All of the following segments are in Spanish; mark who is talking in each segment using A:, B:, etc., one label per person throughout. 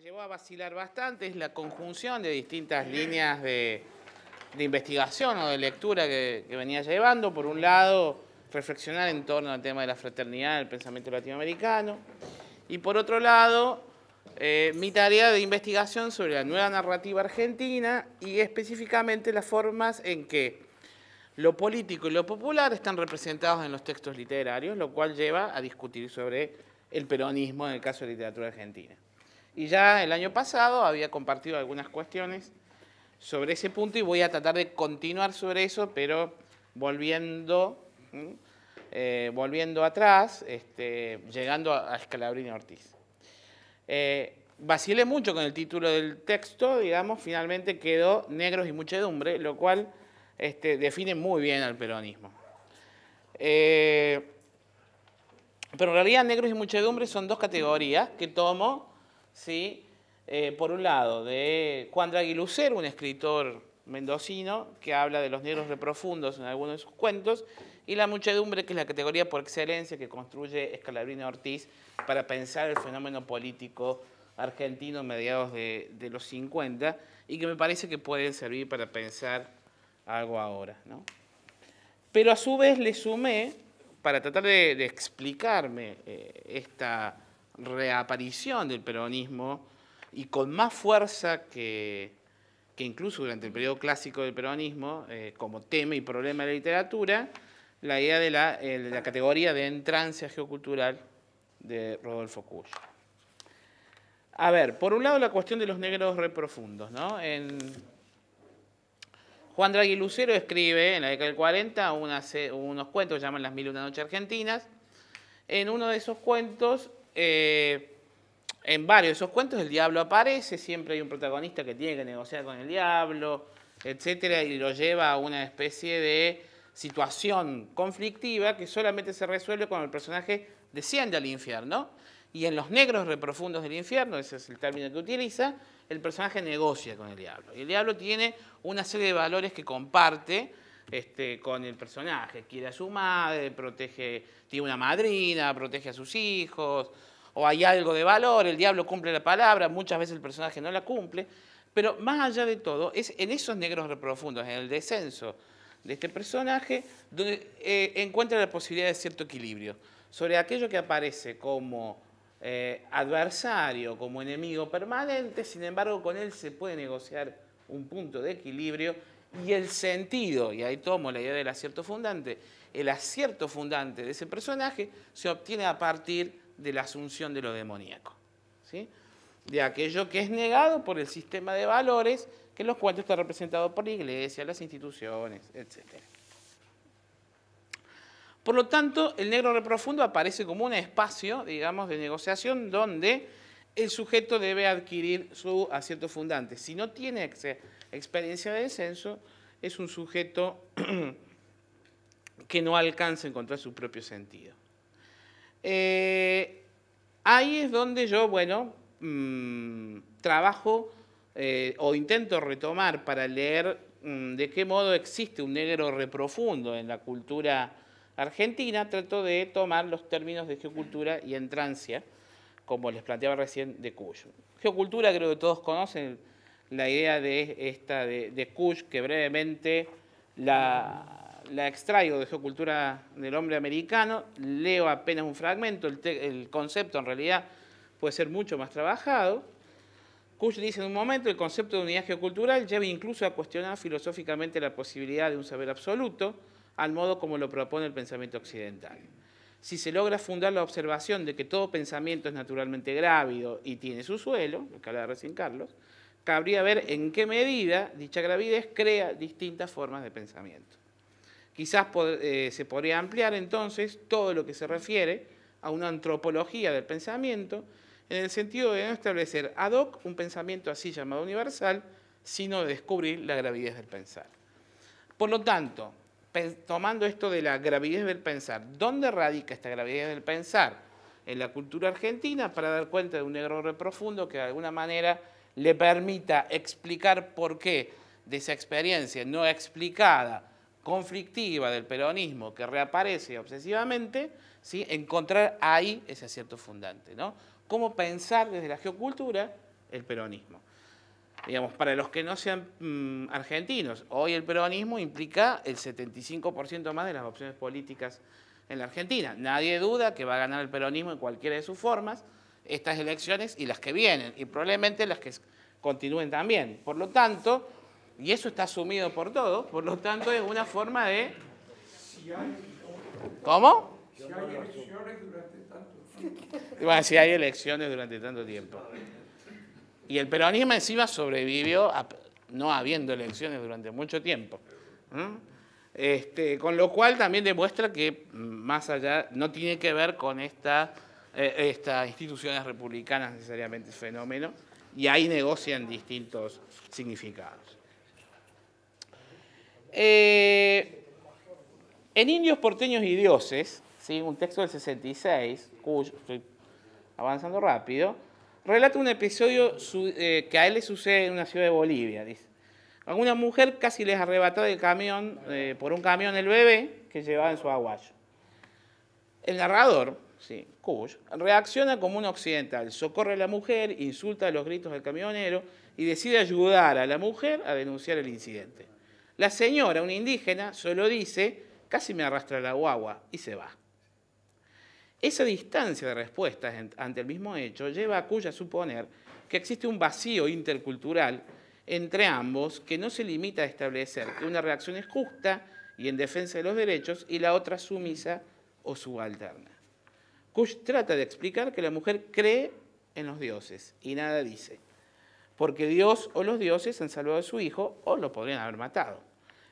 A: llevó a vacilar bastante es la conjunción de distintas líneas de investigación o de lectura que venía llevando. Por un lado, reflexionar en torno al tema de la fraternidad del pensamiento latinoamericano. Y por otro lado, mi tarea de investigación sobre la nueva narrativa argentina y específicamente las formas en que lo político y lo popular están representados en los textos literarios, lo cual lleva a discutir sobre el peronismo en el caso de la literatura argentina. Y ya el año pasado había compartido algunas cuestiones sobre ese punto y voy a tratar de continuar sobre eso, pero volviendo atrás, llegando a Scalabrini Ortiz. Vacilé mucho con el título del texto, digamos, finalmente quedó Negros y Muchedumbre, lo cual define muy bien al peronismo. Pero en realidad Negros y Muchedumbre son dos categorías que tomo, ¿sí? Por un lado, de Juan Draghi Lucero, un escritor mendocino que habla de los negros reprofundos en algunos de sus cuentos, y la muchedumbre, que es la categoría por excelencia que construye Scalabrini Ortiz para pensar el fenómeno político argentino a mediados de los 50, y que me parece que pueden servir para pensar algo ahora, ¿no? Pero a su vez le sumé, para tratar de explicarme esta reaparición del peronismo, y con más fuerza que incluso durante el periodo clásico del peronismo, como tema y problema de la literatura, la idea de la categoría de entrancia geocultural de Rodolfo Kusch. A ver, por un lado la cuestión de los negros reprofundos, ¿no? Juan Draghi Lucero escribe en la década del 40 unos cuentos que llaman Las Mil y una Noches Argentinas. En uno de esos cuentos, en varios de esos cuentos, el diablo aparece, siempre hay un protagonista que tiene que negociar con el diablo, etcétera, y lo lleva a una especie de situación conflictiva que solamente se resuelve cuando el personaje desciende al infierno. Y en los negros reprofundos del infierno, ese es el término que utiliza, el personaje negocia con el diablo. Y el diablo tiene una serie de valores que comparte con el personaje. Quiere a su madre, tiene una madrina, protege a sus hijos, o hay algo de valor, el diablo cumple la palabra, muchas veces el personaje no la cumple. Pero más allá de todo, es en esos negros reprofundos, en el descenso de este personaje, donde encuentra la posibilidad de cierto equilibrio. Sobre aquello que aparece como adversario, como enemigo permanente, sin embargo con él se puede negociar un punto de equilibrio y el sentido, y ahí tomo la idea del acierto fundante, el acierto fundante de ese personaje se obtiene a partir de la asunción de lo demoníaco, ¿sí? De aquello que es negado por el sistema de valores que en los cuentos está representado por la iglesia, las instituciones, etc. Por lo tanto, el negro reprofundo aparece como un espacio, digamos, de negociación donde el sujeto debe adquirir su acierto fundante. Si no tiene experiencia de descenso, es un sujeto que no alcanza a encontrar su propio sentido. Ahí es donde yo, bueno, trabajo o intento retomar para leer de qué modo existe un negro reprofundo en la cultura argentina. Trato de tomar los términos de geocultura y entrancia, como les planteaba recién, de Kusch. Geocultura, creo que todos conocen la idea de Kusch, que brevemente la extraigo de Geocultura del Hombre Americano, leo apenas un fragmento, el concepto en realidad puede ser mucho más trabajado. Kusch dice en un momento, el concepto de unidad geocultural lleva incluso a cuestionar filosóficamente la posibilidad de un saber absoluto, al modo como lo propone el pensamiento occidental. Si se logra fundar la observación de que todo pensamiento es naturalmente grávido y tiene su suelo, lo que hablaba recién Carlos, cabría ver en qué medida dicha gravidez crea distintas formas de pensamiento. Quizás se podría ampliar entonces todo lo que se refiere a una antropología del pensamiento, en el sentido de no establecer ad hoc un pensamiento así llamado universal, sino de descubrir la gravidez del pensar. Por lo tanto, tomando esto de la gravidez del pensar, ¿dónde radica esta gravidez del pensar? En la cultura argentina, para dar cuenta de un negro reprofundo que de alguna manera le permita explicar por qué de esa experiencia no explicada, conflictiva del peronismo que reaparece obsesivamente, ¿sí? Encontrar ahí ese acierto fundante, ¿no? Cómo pensar desde la geocultura el peronismo. Digamos, para los que no sean argentinos, hoy el peronismo implica el 75% más de las opciones políticas en la Argentina. Nadie duda que va a ganar el peronismo en cualquiera de sus formas, estas elecciones y las que vienen, y probablemente las que continúen también. Por lo tanto, y eso está asumido por todos, por lo tanto es una forma de... ¿Cómo?
B: Si hay elecciones durante tanto tiempo.
A: Bueno, si hay elecciones durante tanto tiempo. Y el peronismo encima sobrevivió no habiendo elecciones durante mucho tiempo. Con lo cual también demuestra que más allá, no tiene que ver con estas instituciones republicanas necesariamente el fenómeno, y ahí negocian distintos significados. En Indios, Porteños y Dioses, ¿sí? Un texto del 66, estoy avanzando rápido, relata un episodio que a él le sucede en una ciudad de Bolivia. Dice: a una mujer casi les arrebató del camión, por un camión el bebé que llevaba en su aguayo. El narrador, ¿sí? Kush, reacciona como un occidental, socorre a la mujer, insulta a los gritos del camionero y decide ayudar a la mujer a denunciar el incidente. La señora, una indígena, solo dice: casi me arrastra la guagua, y se va. Esa distancia de respuestas ante el mismo hecho lleva a Kush a suponer que existe un vacío intercultural entre ambos que no se limita a establecer que una reacción es justa y en defensa de los derechos y la otra sumisa o subalterna. Kush trata de explicar que la mujer cree en los dioses y nada dice, porque Dios o los dioses han salvado a su hijo o lo podrían haber matado,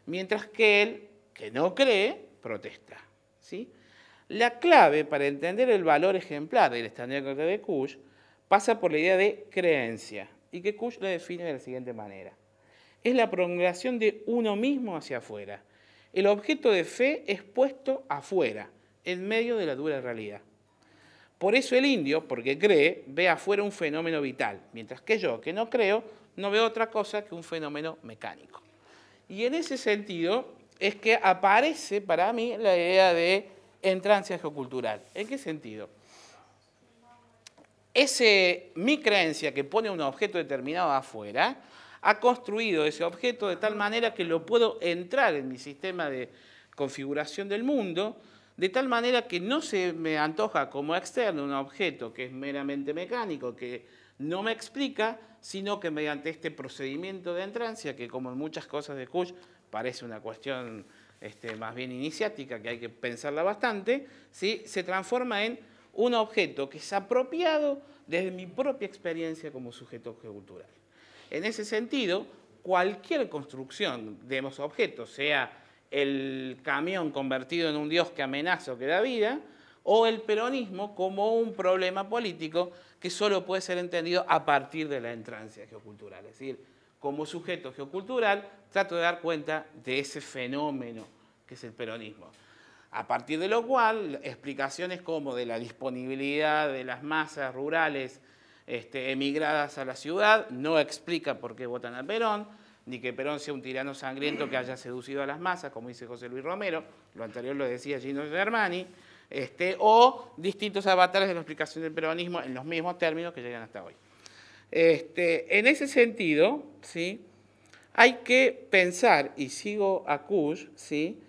A: mientras que él, que no cree, protesta. ¿Sí? La clave para entender el valor ejemplar del estandarte de Kush pasa por la idea de creencia, y que Kush la define de la siguiente manera. Es la prolongación de uno mismo hacia afuera. El objeto de fe es puesto afuera, en medio de la dura realidad. Por eso el indio, porque cree, ve afuera un fenómeno vital, mientras que yo, que no creo, no veo otra cosa que un fenómeno mecánico. Y en ese sentido es que aparece para mí la idea de entrancia geocultural. ¿En qué sentido? Mi creencia que pone un objeto determinado afuera, ha construido ese objeto de tal manera que lo puedo entrar en mi sistema de configuración del mundo, de tal manera que no se me antoja como externo un objeto que es meramente mecánico, que no me explica, sino que mediante este procedimiento de entrancia, que como en muchas cosas de Kush parece una cuestión más bien iniciática, que hay que pensarla bastante, ¿sí? Se transforma en un objeto que es apropiado desde mi propia experiencia como sujeto geocultural. En ese sentido, cualquier construcción de esos objetos, sea el camión convertido en un dios que amenaza o que da vida, o el peronismo como un problema político que solo puede ser entendido a partir de la entrancia geocultural. Es decir, como sujeto geocultural, trato de dar cuenta de ese fenómeno que es el peronismo. A partir de lo cual, explicaciones como de la disponibilidad de las masas rurales emigradas a la ciudad no explica por qué votan a Perón, ni que Perón sea un tirano sangriento que haya seducido a las masas, como dice José Luis Romero, lo anterior lo decía Gino Germani, o distintos avatares de la explicación del peronismo en los mismos términos que llegan hasta hoy. En ese sentido, ¿sí? Hay que pensar, y sigo a Kush, ¿sí?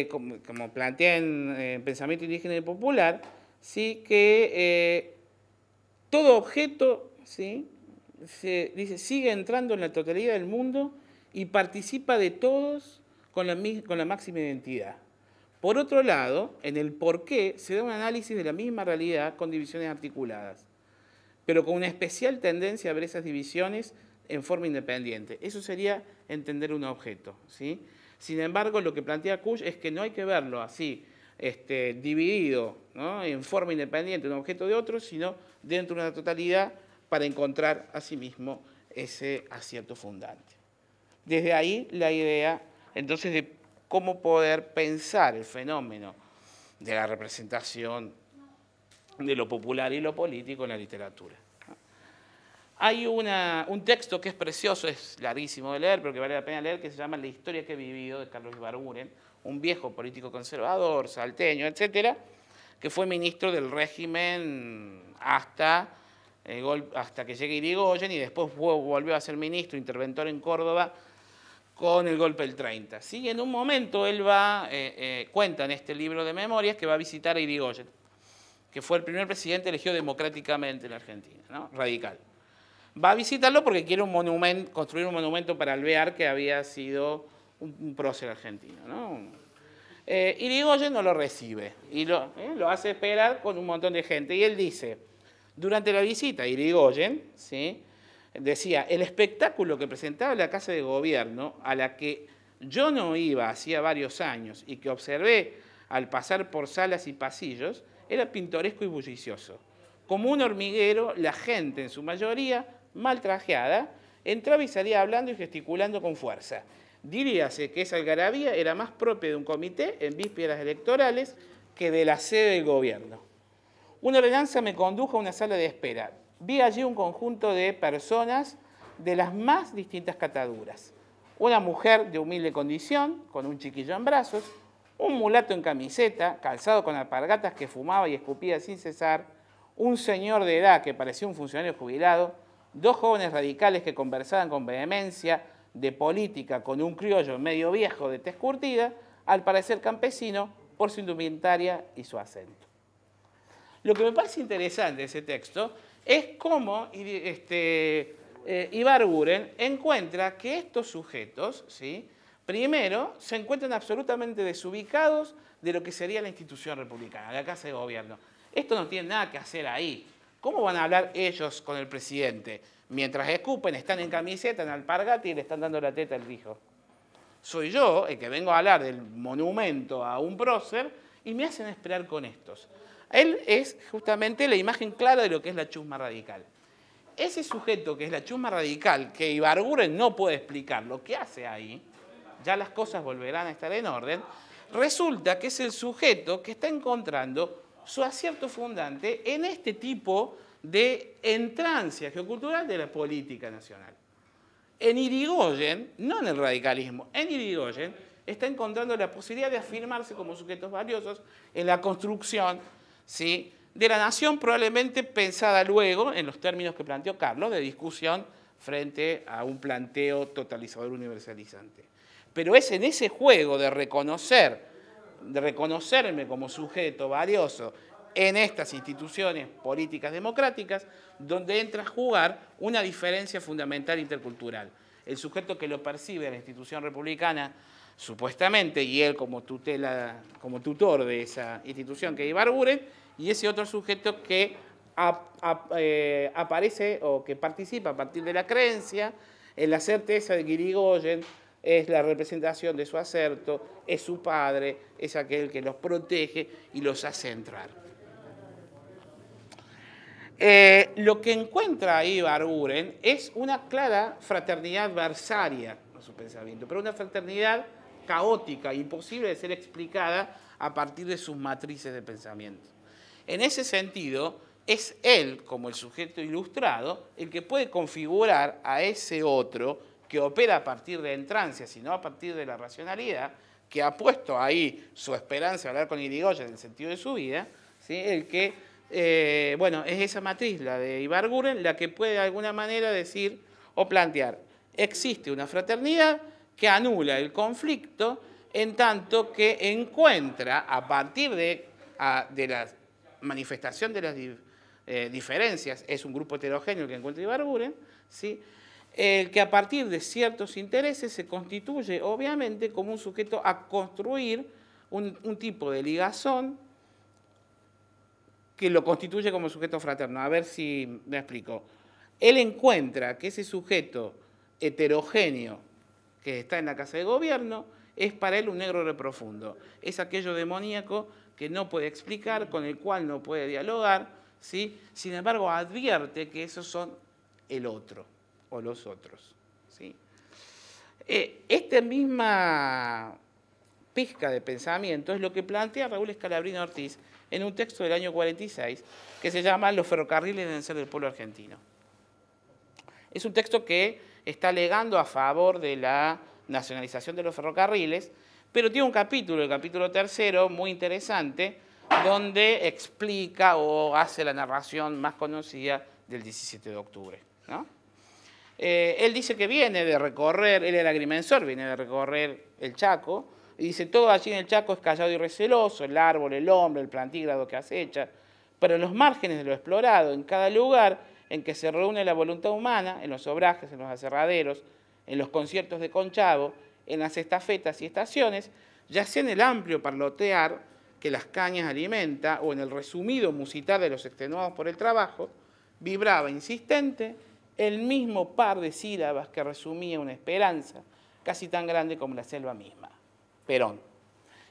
A: Como plantea en Pensamiento Indígena y Popular, ¿sí? Que todo objeto, ¿sí? Dice, sigue entrando en la totalidad del mundo y participa de todos con la máxima identidad. Por otro lado, en el porqué se da un análisis de la misma realidad con divisiones articuladas, pero con una especial tendencia a ver esas divisiones en forma independiente. Eso sería entender un objeto, ¿sí? Sin embargo, lo que plantea Kush es que no hay que verlo así, dividido, ¿no? En forma independiente un objeto de otro, sino dentro de una totalidad para encontrar asimismo ese acierto fundante. Desde ahí la idea, entonces, de cómo poder pensar el fenómeno de la representación de lo popular y lo político en la literatura. Hay un texto que es precioso, es larguísimo de leer, pero que vale la pena leer, que se llama La historia que he vivido, de Carlos Ibarguren, un viejo político conservador, salteño, etcétera, que fue ministro del régimen hasta hasta que llegue Irigoyen, y después volvió a ser ministro, interventor en Córdoba, con el golpe del 30. ¿Sí? En un momento él cuenta en este libro de memorias que va a visitar a Irigoyen, que fue el primer presidente elegido democráticamente en la Argentina, ¿no? Radical. Va a visitarlo porque quiere construir un monumento para Alvear, que había sido un prócer argentino, ¿no? Irigoyen no lo recibe y lo hace esperar con un montón de gente. Y él dice, durante la visita a Irigoyen, ¿sí?, decía, el espectáculo que presentaba la Casa de Gobierno, a la que yo no iba hacía varios años y que observé al pasar por salas y pasillos, era pintoresco y bullicioso. Como un hormiguero, la gente, en su mayoría, mal trajeada, entraba y salía hablando y gesticulando con fuerza. Diríase que esa algarabía era más propia de un comité en vísperas electorales que de la sede del gobierno. Una ordenanza me condujo a una sala de espera. Vi allí un conjunto de personas de las más distintas cataduras. Una mujer de humilde condición, con un chiquillo en brazos, un mulato en camiseta, calzado con alpargatas que fumaba y escupía sin cesar, un señor de edad que parecía un funcionario jubilado, dos jóvenes radicales que conversaban con vehemencia de política con un criollo medio viejo de tez curtida, al parecer campesino, por su indumentaria y su acento. Lo que me parece interesante de ese texto es cómo Ibarguren encuentra que estos sujetos, ¿sí?, primero, se encuentran absolutamente desubicados de lo que sería la institución republicana, la Casa de Gobierno. Esto no tiene nada que hacer ahí. ¿Cómo van a hablar ellos con el presidente? Mientras escupen, están en camiseta, en alpargata y le están dando la teta al hijo. Soy yo el que vengo a hablar del monumento a un prócer y me hacen esperar con estos. Él es justamente la imagen clara de lo que es la chusma radical. Ese sujeto que es la chusma radical, que Ibarguren no puede explicar lo que hace ahí, ya las cosas volverán a estar en orden, resulta que es el sujeto que está encontrando su acierto fundante en este tipo de entrancia geocultural de la política nacional. En Irigoyen, no en el radicalismo, en Irigoyen está encontrando la posibilidad de afirmarse como sujetos valiosos en la construcción, ¿sí?, de la nación, probablemente pensada luego en los términos que planteó Carlos, de discusión frente a un planteo totalizador universalizante. Pero es en ese juego de reconocerme como sujeto valioso en estas instituciones políticas democráticas, donde entra a jugar una diferencia fundamental intercultural. El sujeto que lo percibe a la institución republicana, supuestamente, y él como tutor de esa institución que es Ibarguren, y ese otro sujeto que aparece o que participa a partir de la creencia en la certeza de que Irigoyen es la representación de su acerto, es su padre, es aquel que los protege y los hace entrar. Lo que encuentra ahí Ibarguren es una clara fraternidad adversaria a su pensamiento, pero una fraternidad caótica, imposible de ser explicada a partir de sus matrices de pensamiento. En ese sentido, es él, como el sujeto ilustrado, el que puede configurar a ese otro que opera a partir de entrancia, sino a partir de la racionalidad, que ha puesto ahí su esperanza de hablar con Irigoyen en el sentido de su vida, ¿sí?, el que, es esa matriz, la de Ibarguren, la que puede de alguna manera decir o plantear, existe una fraternidad que anula el conflicto en tanto que encuentra, a partir de la manifestación de las diferencias, es un grupo heterogéneo el que encuentra Ibarguren, ¿sí?, el que a partir de ciertos intereses se constituye obviamente como un sujeto a construir un tipo de ligazón que lo constituye como sujeto fraterno. A ver si me explico. Él encuentra que ese sujeto heterogéneo que está en la Casa de Gobierno es para él un negro reprofundo. Es aquello demoníaco que no puede explicar, con el cual no puede dialogar, ¿sí? Sin embargo, advierte que esos son el otro o los otros, ¿sí? Esta misma pizca de pensamiento es lo que plantea Raúl Scalabrino Ortiz en un texto del año 46 que se llama Los ferrocarriles deben ser del pueblo argentino. Es un texto que está alegando a favor de la nacionalización de los ferrocarriles, pero tiene un capítulo, el capítulo 3, muy interesante, donde explica o hace la narración más conocida del 17 de octubre, ¿no? Él dice que viene de recorrer, él era agrimensor, viene de recorrer el Chaco, y dice, todo allí en el Chaco es callado y receloso, el árbol, el hombre, el plantígrado que acecha, pero en los márgenes de lo explorado, en cada lugar en que se reúne la voluntad humana, en los obrajes, en los aserraderos, en los conciertos de Conchavo, en las estafetas y estaciones, ya sea en el amplio parlotear que las cañas alimenta o en el resumido musitar de los extenuados por el trabajo, vibraba insistente el mismo par de sílabas que resumía una esperanza casi tan grande como la selva misma, Perón.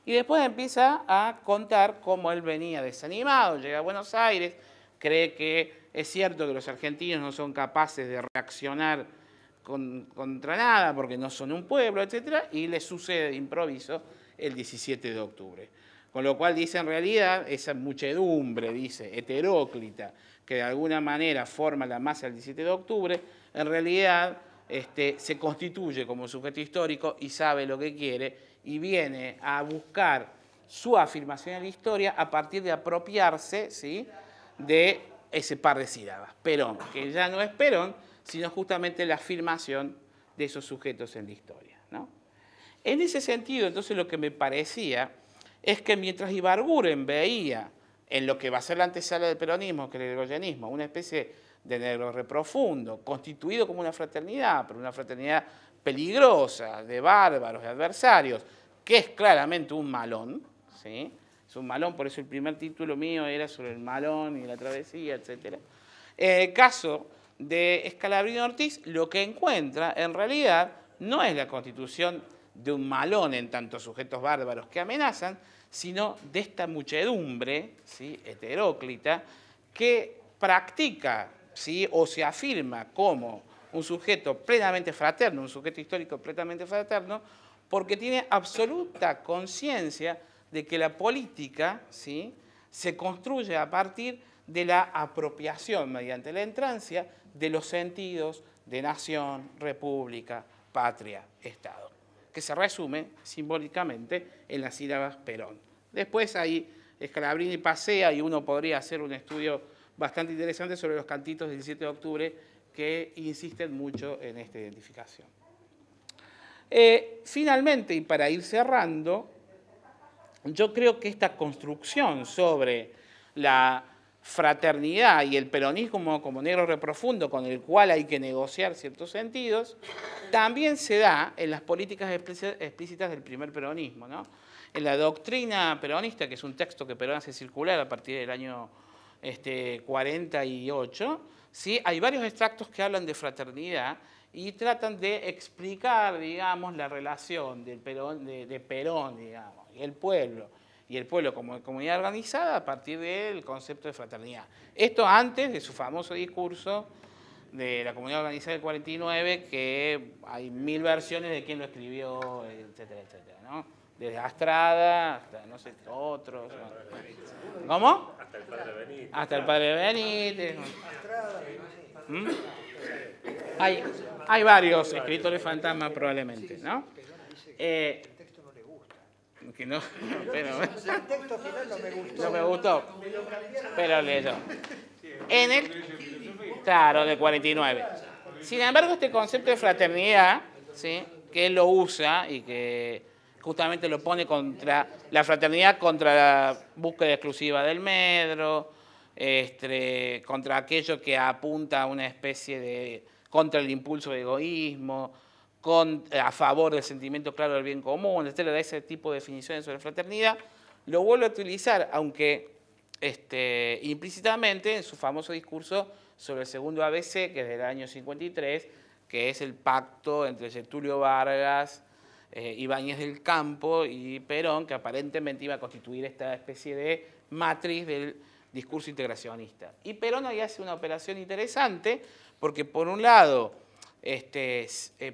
A: Y después empieza a contar cómo él venía desanimado, llega a Buenos Aires, cree que es cierto que los argentinos no son capaces de reaccionar contra nada porque no son un pueblo, etc., y le sucede de improviso el 17 de octubre. Con lo cual dice, en realidad, esa muchedumbre, dice, heteróclita, que de alguna manera forma la masa del 17 de octubre, en realidad se constituye como sujeto histórico y sabe lo que quiere y viene a buscar su afirmación en la historia a partir de apropiarse, ¿sí?, de ese par de sílabas, Perón, que ya no es Perón, sino justamente la afirmación de esos sujetos en la historia, ¿no? En ese sentido, entonces, lo que me parecía es que mientras Ibarguren veía en lo que va a ser la antesala del peronismo, que es el irigoyenismo, una especie de negro reprofundo, constituido como una fraternidad, pero una fraternidad peligrosa, de bárbaros, de adversarios, que es claramente un malón, ¿sí? Es un malón, por eso el primer título mío era sobre el malón y la travesía, etc. En el caso de Scalabrini Ortiz, lo que encuentra en realidad no es la constitución de un malón en tantos sujetos bárbaros que amenazan, sino de esta muchedumbre, ¿sí?, heteróclita, que practica, ¿sí?, o se afirma como un sujeto plenamente fraterno, un sujeto histórico plenamente fraterno, porque tiene absoluta conciencia de que la política, ¿sí?, se construye a partir de la apropiación mediante la entrancia de los sentidos de nación, república, patria, Estado, que se resume simbólicamente en las sílabas Perón. Después ahí Scalabrini pasea y uno podría hacer un estudio bastante interesante sobre los cantitos del 17 de octubre que insisten mucho en esta identificación. Finalmente, y para ir cerrando, yo creo que esta construcción sobre la fraternidad y el peronismo como negro reprofundo con el cual hay que negociar ciertos sentidos, también se da en las políticas explícitas del primer peronismo, ¿no? En la doctrina peronista, que es un texto que Perón hace circular a partir del año 48, ¿sí?, hay varios extractos que hablan de fraternidad y tratan de explicar, digamos, la relación del de Perón, digamos, y el pueblo como comunidad organizada a partir del concepto de fraternidad. Esto antes de su famoso discurso de la comunidad organizada del 49, que hay 1000 versiones de quién lo escribió, etcétera, etcétera, ¿no? Desde Astrada hasta no sé otros. ¿No? ¿Cómo?
C: Hasta el padre Benítez.
A: Hasta el padre Benítez. ¿Mm? Hay varios escritores fantasmas probablemente, ¿no? Que no, pero
D: El texto final no me gustó.
A: no me gustó, pero leyó. En el, claro, del 49. Sin embargo, este concepto de fraternidad, ¿sí?, que él lo usa y que justamente lo pone contra la fraternidad, contra la búsqueda exclusiva del medro, contra aquello que apunta a una especie de, contra el impulso de egoísmo, a favor del sentimiento claro del bien común, etc., de ese tipo de definiciones sobre fraternidad, lo vuelve a utilizar, aunque implícitamente, en su famoso discurso sobre el segundo ABC, que es del año 53, que es el pacto entre Getúlio Vargas, Ibáñez del Campo y Perón, que aparentemente iba a constituir esta especie de matriz del discurso integracionista. Y Perón ahí hace una operación interesante, porque por un lado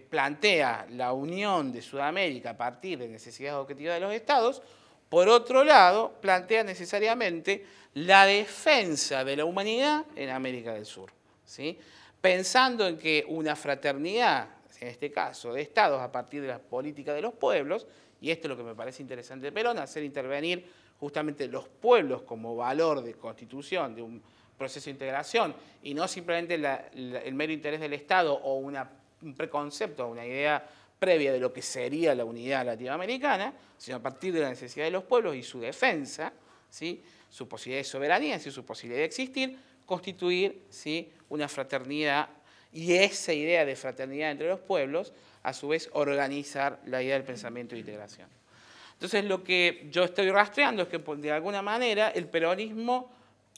A: plantea la unión de Sudamérica a partir de necesidades objetivas de los estados, por otro lado plantea necesariamente la defensa de la humanidad en América del Sur, ¿sí?, pensando en que una fraternidad, en este caso de estados a partir de la política de los pueblos, y esto es lo que me parece interesante de Perón, hacer intervenir justamente los pueblos como valor de constitución de un proceso de integración y no simplemente el mero interés del Estado o un preconcepto, una idea previa de lo que sería la unidad latinoamericana, sino a partir de la necesidad de los pueblos y su defensa, ¿sí?, su posibilidad de soberanía, ¿sí?, su posibilidad de existir, constituir, ¿sí?, una fraternidad, y esa idea de fraternidad entre los pueblos, a su vez, organizar la idea del pensamiento de integración. Entonces, lo que yo estoy rastreando es que, de alguna manera, el peronismo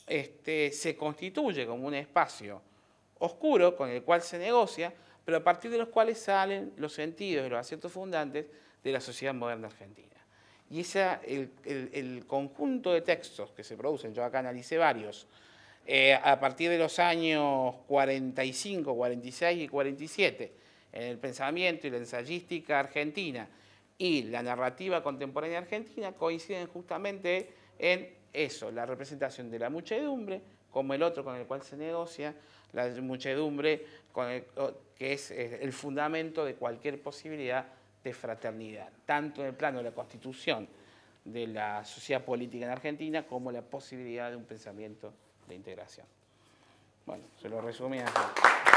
A: se constituye como un espacio oscuro con el cual se negocia, pero a partir de los cuales salen los sentidos y los aciertos fundantes de la sociedad moderna argentina. Y el conjunto de textos que se producen, yo acá analicé varios, a partir de los años 45, 46 y 47, en el pensamiento y la ensayística argentina y la narrativa contemporánea argentina, coinciden justamente en eso, la representación de la muchedumbre como el otro con el cual se negocia, la muchedumbre que es el fundamento de cualquier posibilidad de fraternidad, tanto en el plano de la constitución de la sociedad política en Argentina como la posibilidad de un pensamiento de integración. Bueno, se lo resumí así.